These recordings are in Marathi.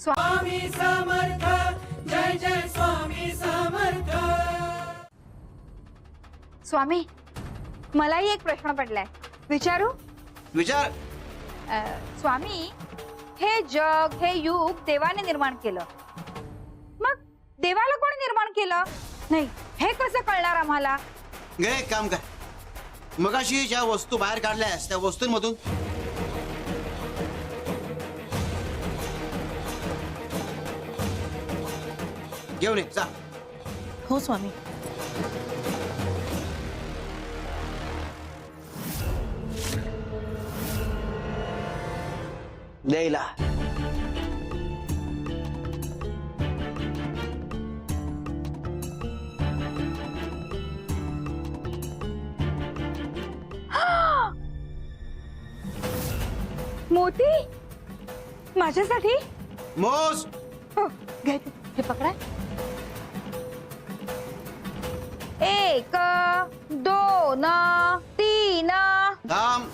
स्वामी समर्थ, जय जय स्वामी समर्थ। स्वामी, मलाही एक प्रश्न पडलाय, विचारू? विचार। स्वामी, हे जग, हे युग देवाने निर्माण केलं, मग देवाला कोणी निर्माण केलं नाही हे कसं कळणार आम्हाला? गे एक काम कर, मगाशी ज्या वस्तू बाहेर काढल्यास त्या वस्तूंमधून घेऊन ये जा। हो स्वामी। द्यायला मोती माझ्यासाठी? मोज। हो, घे तू, हे पकडा। 1 2 3 थांब,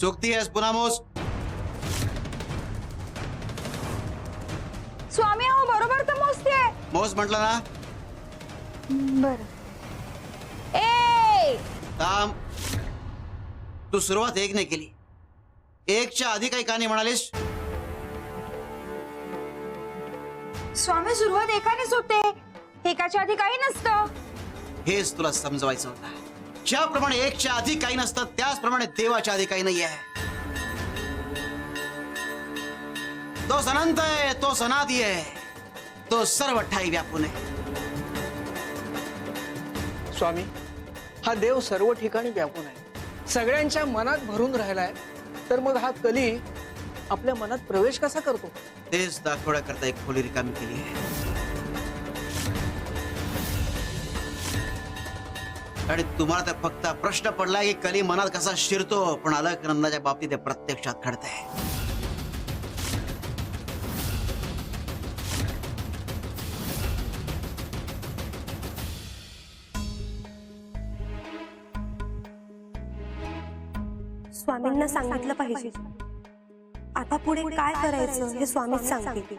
चुकती आहेस, पुन्हा मोज। स्वामी, अहो बरोबर तर मोजते। मोज म्हटलं ना। बर। 1 थांब, तू सुरुवात 1 ने केली, 1च्या आधी काही का नाही म्हणालीस? स्वामी, सुरुवात एकानेच होते, एकाच्या आधी काही नसतं। हेच तुला समजवायचं होतं। ज्याप्रमाणे 1च्या आधी काही नसतं त्याचप्रमाणे देवाच्या आधी काही नाही आहे। तो अनंत आहे, तो अनादि आहे, तो सर्व ठाई व्यापून आहे। स्वामी, हा देव सर्व ठिकाणी व्यापून आहे, सगळ्यांच्या मनात भरून राहिलाय, तर मग हा कली आपल्या मनात प्रवेश कसा करतो? तेच दाखवण्याकरता एक खोली रिकामी केली आहे। आणि तुम्हाला तर फक्त प्रश्न पडलाय की कली मनात कसा शिरतो, पण अलकनंदाच्या बाबतीत ते प्रत्यक्षात घडतंय। स्वामींना सांगितलं पाहिजे, आता पुढे काय करायचं हे स्वामीच सांगतील,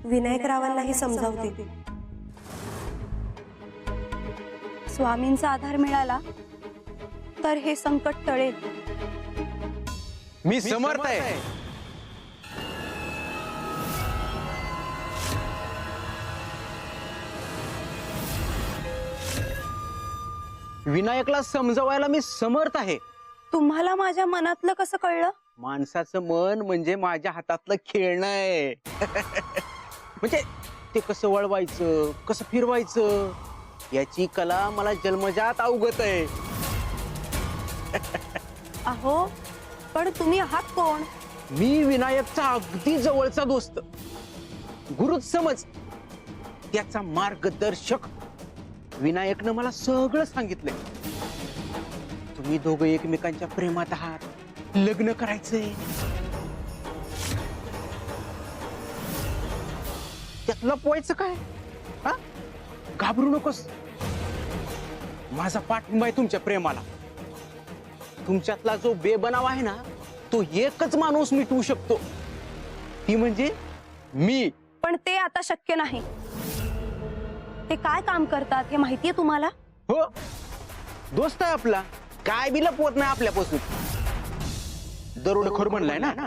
विनायकरावांनाही समजावतील। स्वामींचा आधार मिळाला तर हे संकट टळेल। मी समर्थ आहे। विनायकला समजवायला मी समर्थ आहे। तुम्हाला माझ्या मनातलं कसं कळलं? माणसाचं मन म्हणजे माझ्या हातातलं खेळणं आहे। म्हणजे ते कसं वळवायचं, कसं फिरवायचं, याची कला मला जन्मजात अवगत आहे। अहो, पण तुम्ही आहात कोण? मी विनायकचा अगदी जवळचा दोस्त, गुरुच समज, त्याचा मार्गदर्शक। विनायकनं मला सगळं सांगितलंय। तुम्ही दोघं एकमेकांच्या प्रेमात आहात, लग्न करायचंय, त्यात लपवायचं काय? हा, घाबरू नकोस, माझा पाठिंबा आहे तुमच्या प्रेमाला। तुमच्यातला जो बेबनाव आहे ना, तो एकच माणूस मिटवू शकतो, ती म्हणजे मी। पण ते आता शक्य नाही। ते काय काम करतात हे माहितीये तुम्हाला? हो, दोस्त आहे आपला, काय बी लपवत नाही आपल्यापासून। दरोडेखोर बनलाय ना।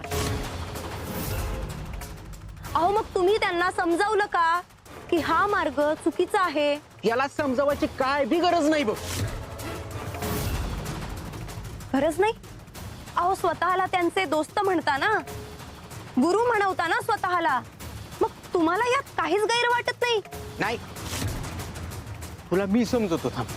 अहो, मग तुम्ही त्यांना समजावलं का की हा मार्ग चुकीचा आहे? याला समजावायची काय बी गरज नाही बघ। गरज नाही? अहो, स्वतःला त्यांचे दोस्त म्हणता ना, गुरु म्हणवता ना स्वतःला, मग तुम्हाला यात काहीच गैर वाटत नाही? नाही, तुला मी समजतो, थांब।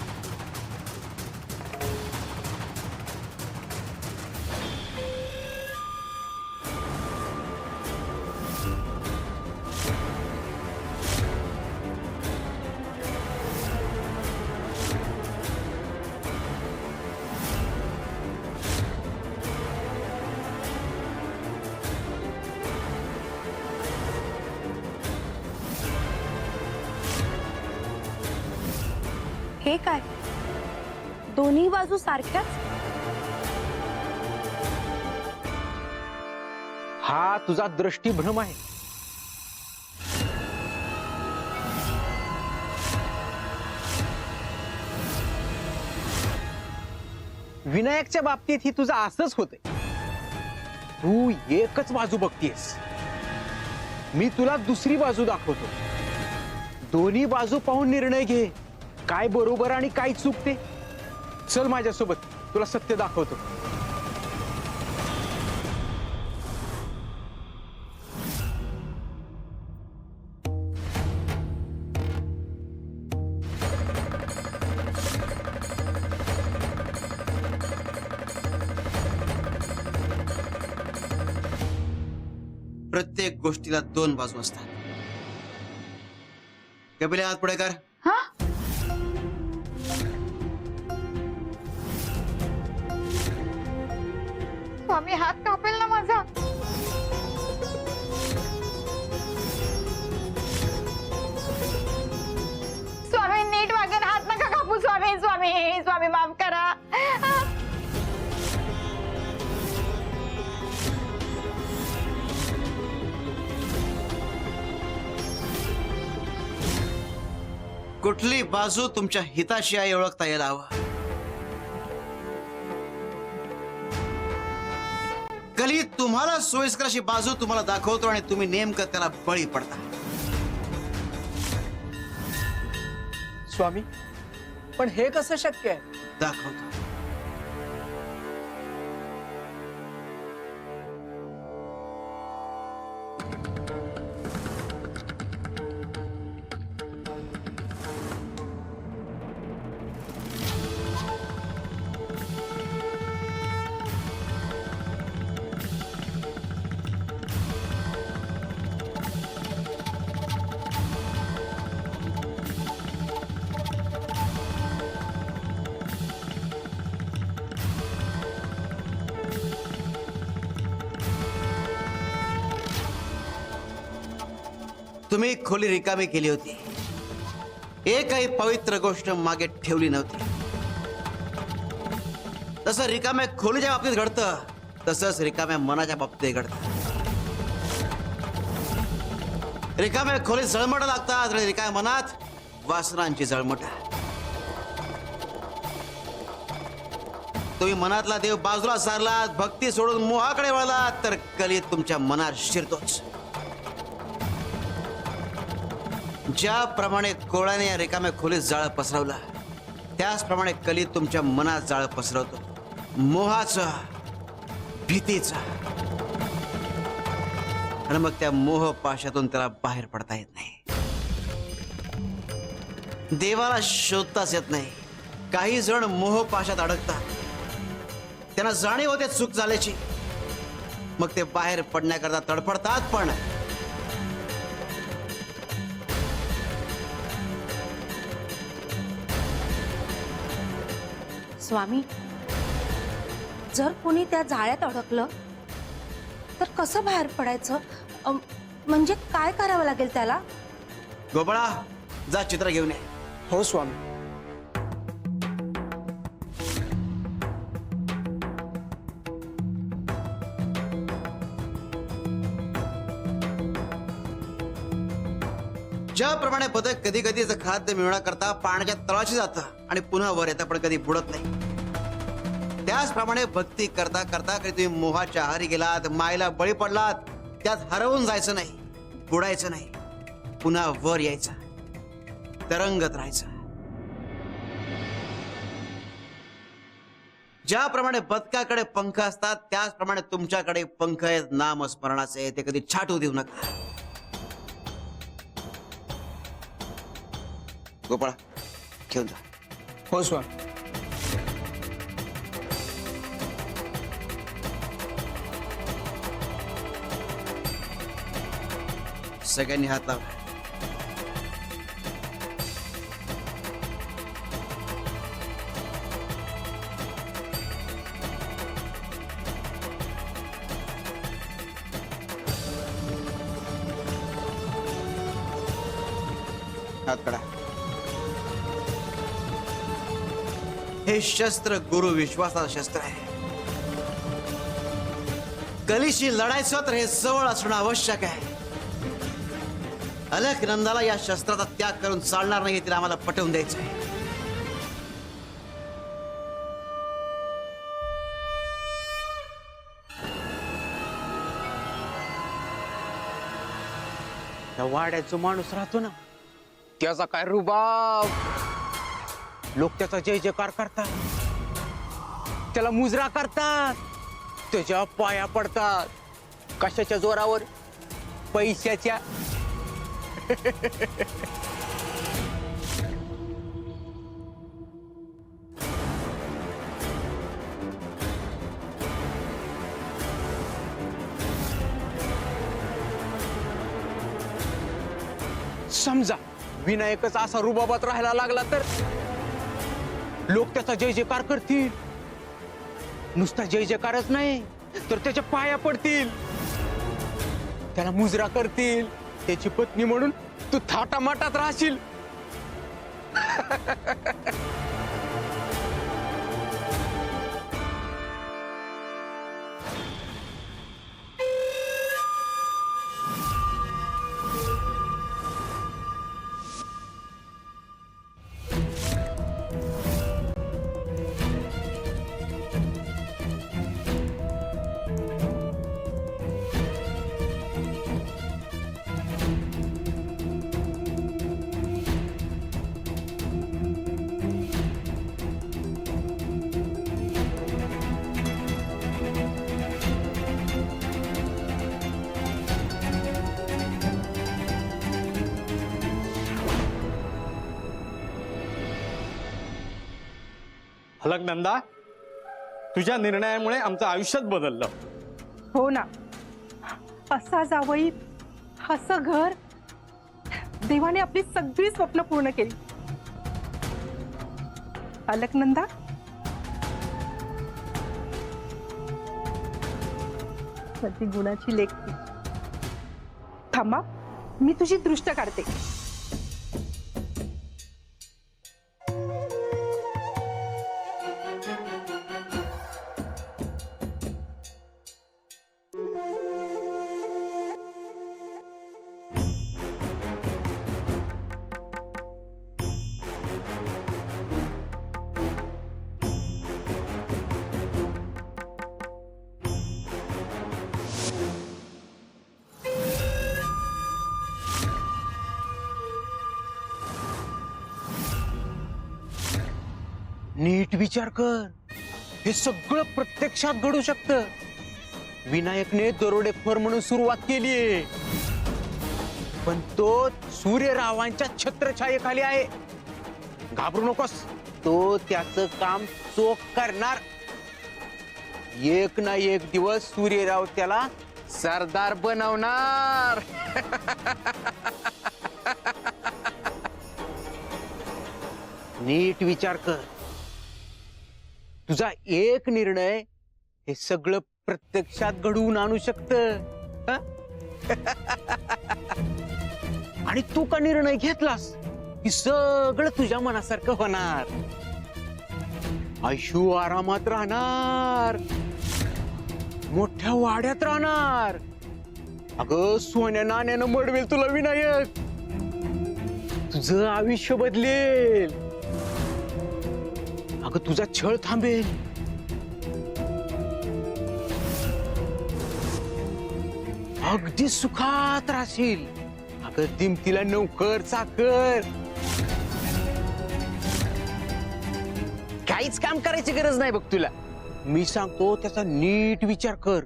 हे काय, दोन्ही बाजू सारख्याच? हा तुझा दृष्टीभ्रम आहे. विनायकच्या बाबतीत ही तुझं असंच होतंय. तू एकच बाजू बघतीयस. मी तुला दुसरी बाजू दाखवतो. दोन्ही बाजू पाहून निर्णय घे. काय बरोबर आणि काय चुकते. चल माझ्यासोबत, तुला सत्य दाखवतो. प्रत्येक गोष्टीला दोन बाजू असतात. कपिले हात पुढे कर. हा स्वामी हात कापेल ना माझा. स्वामी नीट वागेल, हात नका कापू स्वामी. स्वामी स्वामी माफ करा. कुठली बाजू तुमच्या हिताशी आहे ओळखता यायला हवं. कली तुम्हाला सोयीस्कर अशी बाजू तुम्हाला दाखवतो आणि तुम्ही नेमकं त्याला बळी पडता. स्वामी, पण हे कसं शक्य आहे? दाखवतो. तुम्ही खोली रिकामी केली होती. एकही पवित्र गोष्ट मागे ठेवली नव्हती. तसं रिकाम्या खोलीच्या बाबतीत घडतं, तसंच रिकाम्या मनाच्या बाबतीत घडतं. रिकाम्या खोलीत जळमट लागतात आणि रिकाम्या मनात वासनांची जळमट. तुम्ही मनातला देव बाजूला सारलात, भक्ती सोडून मोहाकडे वळलात, तर कली तुमच्या मनात शिरतोच. ज्याप्रमाणे कोळ्याने या रिकाम्या खोलीत जाळ पसरवला, त्याचप्रमाणे कली तुमच्या मनात जाळ पसरवतो. मोहाचा, भीतीचा. आणि मग त्या मोह पाशातून त्याला बाहेर पडता येत नाही. देवाला शोधताच येत नाही. काही जण मोह पाशात अडकतात. त्यांना जाणीव होते चूक झाल्याची. मग ते बाहेर पडण्याकरता तडफडतात. पण स्वामी, जर कोणी त्या जाळ्यात अडकलं तर कसं बाहेर पडायचं? म्हणजे काय करावं लागेल त्याला? गोपाळा, जा चित्र घेऊन ये. हो स्वामी. ज्याप्रमाणे बदक कधी कधी खाद्य मिळवण्याकरता पाण्याच्या तळाशी जातं आणि पुन्हा वर येतं, पण कधी बुडत नाही, त्याचप्रमाणे भक्ती करता करता कधी तुम्ही मोहाच्या आहारी गेलात, मायेला बळी पडलात, त्यात हरवून जायचं नाही, बुडायचं नाही, पुन्हा वर यायचं, तरंगत राहायचं. ज्याप्रमाणे बदकाकडे पंख असतात, त्याचप्रमाणे तुमच्याकडे पंख आहेत नामस्मरणाचे. ते कधी छाटू देऊ नका. गोपाळा, घेऊन जा. हो स्वामी. सगळ्यांनी हात लावा. हात काढा. हे शस्त्र गुरु विश्वासाचं शस्त्र आहे. कलीशी लढायचं तर हे जवळ असणं आवश्यक आहे. अलकनंदाला या शस्त्राचा त्याग करून चालणार नाही, हे तिला आम्हाला पटवून द्यायचं आहे. त्या वाड्यात जो माणूस राहतो ना, त्याचा काय रुबाब. लोक त्याचा जय जयकार करतात, त्याला मुजरा करतात, त्याच्या पाया पडतात. कशाच्या जोरावर? पैशाच्या. समजा विनायकच असा रुबाबात राहायला लागला तर लोक त्याचा जय जयकार करतील. नुसता जय जयकारच नाही तर त्याच्या पाया पडतील, त्याला मुजरा करतील. त्याची पत्नी म्हणून तू थाटामाटात राहशील. अलकनंदा, तुझ्या निर्णयामुळे आमचं आयुष्यच बदललं. हो ना, असा जावई, असं घर. देवाने आपली सगळी स्वप्न पूर्ण केली. अलकनंदा, ती गुणाची लेक. थांबा, मी तुझी दृष्ट काढते. नीट विचार कर, हे सगळं प्रत्यक्षात घडू शकतं. विनायकने दरोडेखोर म्हणून सुरुवात केलीये, पण तो सूर्यरावांच्या छत्रछायेखाली आहे. घाबरू नकोस, तो त्याचं काम चोख करणार. एक ना एक दिवस सूर्यराव त्याला सरदार बनवणार. नीट विचार कर, तुझा एक निर्णय हे सगळं प्रत्यक्षात घडवून आणू शकतं. आणि तू का निर्णय घेतलास की सगळं तुझ्या मनासारखं होणार. आयशू आरामात राहणार, मोठ्या वाड्यात राहणार. अगं सोन्या नाण्यानं मडवेल तुला विनायक. तुझं आयुष्य बदलेल. अगं तुझा छळ थांबेल. अगदी सुखात राहशील. अगं दिमतीला नोकर चाकर. काहीच काम करायची गरज नाही बघ तुला. मी सांगतो त्याचा नीट विचार कर.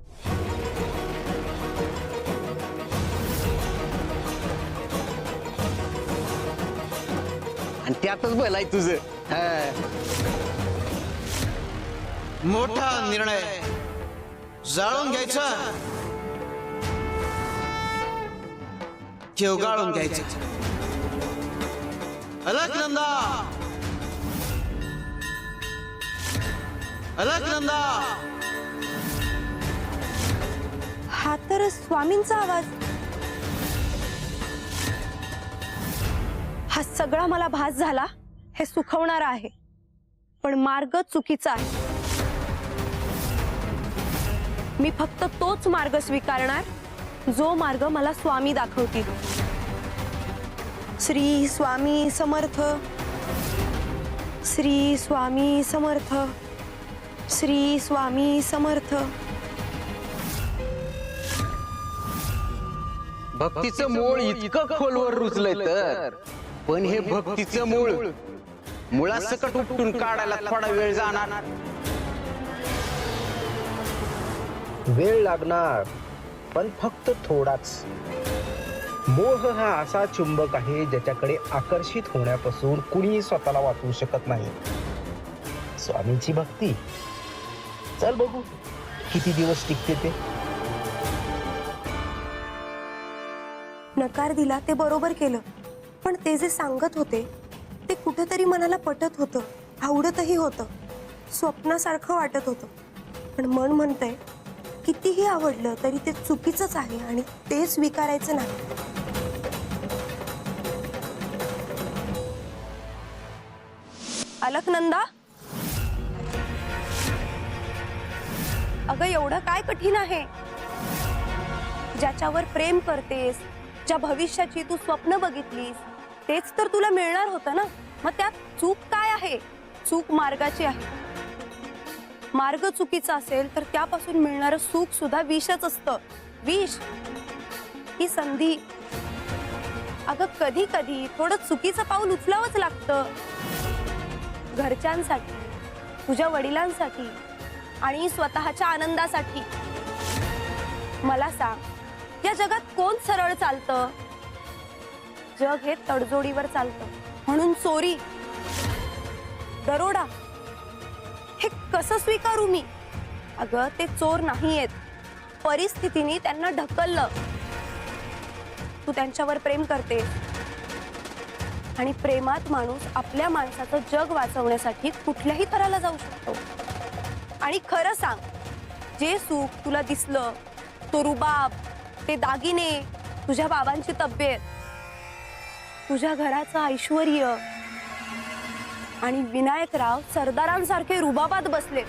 आणि त्यातच भलाय तुझं. मोठा निर्णय जाळून घ्यायचा की उगाळून घ्यायचा. अलकनंदा, अलकनंदा. हा तर स्वामींचा आवाज. हा सगळा मला भास झाला हे सुखवणारा आहे, पण मार्ग चुकीचा आहे. मी फक्त तोच मार्ग स्वीकारणार जो मार्ग मला स्वामी दाखवतील. श्री स्वामी समर्थ. श्री स्वामी समर्थ. श्री स्वामी समर्थ. भक्तीचं मूळ इतकं खोलवर रुजलंय तर, पण हे भक्तीचं मूळ मुळासकट उपटून काढायला थोडा वेळ जाणार. वेळ लागणार, पण फक्त थोडाच. मोह हा असा चुंबक आहे ज्याच्याकडे आकर्षित होण्यापासून कुणीही स्वतःला वाचवू शकत नाही. स्वामींची भक्ती, चल बघू किती दिवस टिकते ते. नकार दिला ते बरोबर केलं, पण ते जे सांगत होते ते कुठेतरी मनाला पटत होतं, आवडतही होतं, स्वप्नासारखं वाटत होतं. पण मन म्हणतंय कितीही आवडलं तरी ते चुकीचंच आहे आणि ते स्वीकारायचं नाही. अलकनंदा, अगं एवढं काय कठीण आहे? ज्याच्यावर प्रेम करतेस, ज्या भविष्याची तू स्वप्न बघितलीस, तेच तर तुला मिळणार होतं ना. मग त्यात चूक काय आहे? चूक मार्गाची आहे. मार्ग चुकीचा असेल तर त्यापासून मिळणारं सुख सुद्धा विषच असतं. विष ही संधी. अगं कधी कधी थोडं चुकीचं पाऊल उचलावंच लागतं, घरच्यांसाठी, तुझ्या वडिलांसाठी आणि स्वतःच्या आनंदासाठी. मला सांग, या जगात कोण सरळ चालतं? जग हे तडजोडीवर चालतं. म्हणून चोरी, दरोडा हे कसं स्वीकारू मी? अगं ते चोर नाहीयेत, परिस्थितीने त्यांना ढकललं. तू त्यांच्यावर प्रेम करते आणि प्रेमात माणूस आपल्या माणसाचं जग वाचवण्यासाठी कुठल्याही तऱ्हेला जाऊ शकतो. आणि खरं सांग, जे सुख तुला दिसलं, तो रुबाब, ते दागिने, तुझ्या बाबांची तब्येत, तुझ्या घराचं ऐश्वर्य आणि विनायकराव सरदारांसारखे रुबाबात बसले,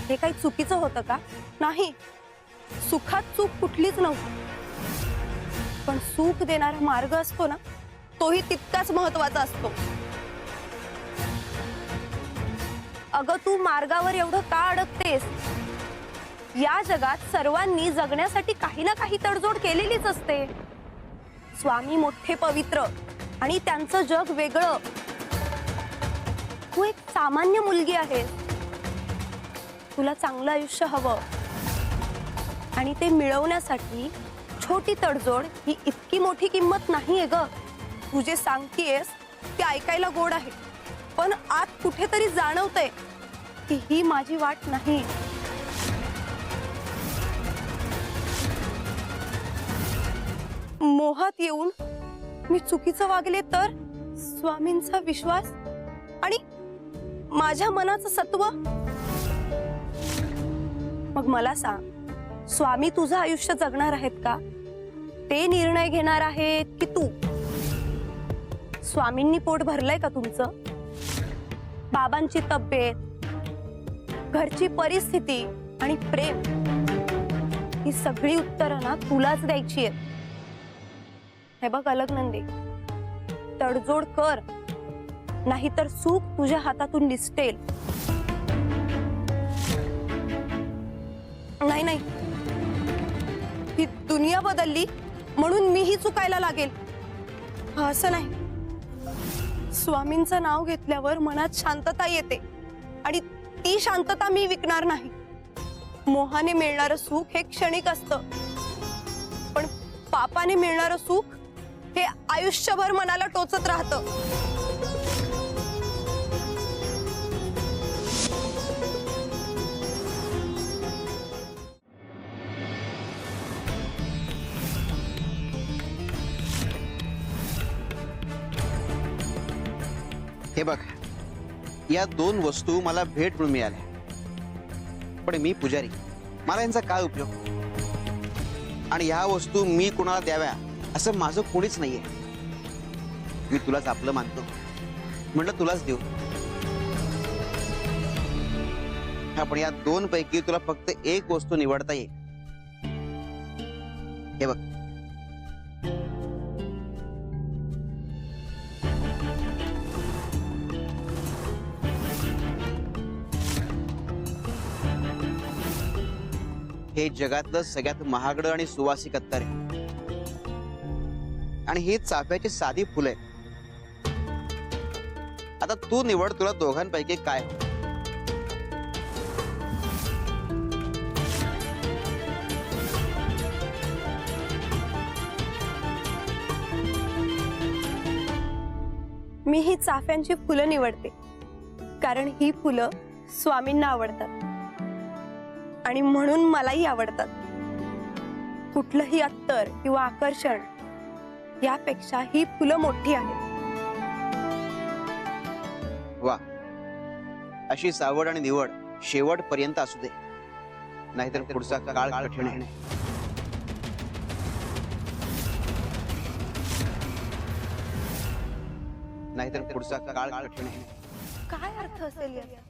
हे काही चुकीचं होतं का? नाही, सुखात चूक कुठलीच नव्हती. पण सुख देणारा मार्ग असतो ना, तोही तितकाच महत्वाचा असतो. अगं तू मार्गावर एवढं का अडकतेस? या जगात सर्वांनी जगण्यासाठी काही ना काही तडजोड केलेलीच असते. स्वामी मोठे पवित्र आणि त्यांचं जग वेगळं. तू एक सामान्य मुलगी आहेस. तुला चांगलं आयुष्य हवं आणि ते मिळवण्यासाठी छोटी तडजोड ही इतकी मोठी किंमत नाहीये ग. तू जे सांगतेस ते ऐकायला गोड आहे, पण आत कुठेतरी जाणवतंय की ही माझी वाट नाही. मोहात येऊन मी चुकीचं वागले तर स्वामींचा विश्वास आणि माझ्या मनाचं सत्व. मग मला सांग, स्वामी तुझं आयुष्य जगणार आहेत का? ते निर्णय घेणार आहेत की तू? स्वामींनी पोट भरलंय का तुमचं? बाबांची तब्येत, घरची परिस्थिती आणि प्रेम, ही सगळी उत्तरं ना तुलाच द्यायची आहेत. हे बघ अलकनंदी, तडजोड कर, नाहीतर सुख तुझ्या हातातून निसटेल. नाही नाही, ही दुनिया बदलली म्हणून मीही चुकायला लागेल असं नाही. स्वामींचं नाव घेतल्यावर मनात शांतता येते आणि ती शांतता मी विकणार नाही. मोहाने मिळणारं सुख हे क्षणिक असतं, पण पापाने मिळणारं सुख हे आयुष्यभर मनाला टोचत राहतं. हे बघ, या दोन वस्तू मला भेट म्हणून मिळाल्या, पण मी पुजारी, मला यांचा काय उपयोग? आणि ह्या वस्तू मी कोणाला द्याव्या असं माझं कोणीच नाहीये. मी तुलाच आपलं मानतो, म्हटलं तुलाच देऊ. पण या दोन पैकी तुला फक्त एक वस्तू निवडता येईल. हे बघ, हे जगातलं सगळ्यात महागडं आणि सुवासिक अत्तर आहे आणि ही चाफ्याची साधी फुलं आहे. आता तू निवड, तुला दोघांपैकी काय हवं? मी ही चाफ्यांची फुलं निवडते, कारण ही फुलं स्वामींना आवडतात आणि म्हणून मलाही आवडतात. कुठलंही अत्तर किंवा आकर्षण यापेक्षा ही फुलं मोठी आहेत. वा, अशी सावड आणि निवड शेवटपर्यंत असू दे, नाहीतर पुढचा काळ कठीण आहे. नाहीतर पुढचा काळ कठीण आहे. काय अर्थ असेल याचा?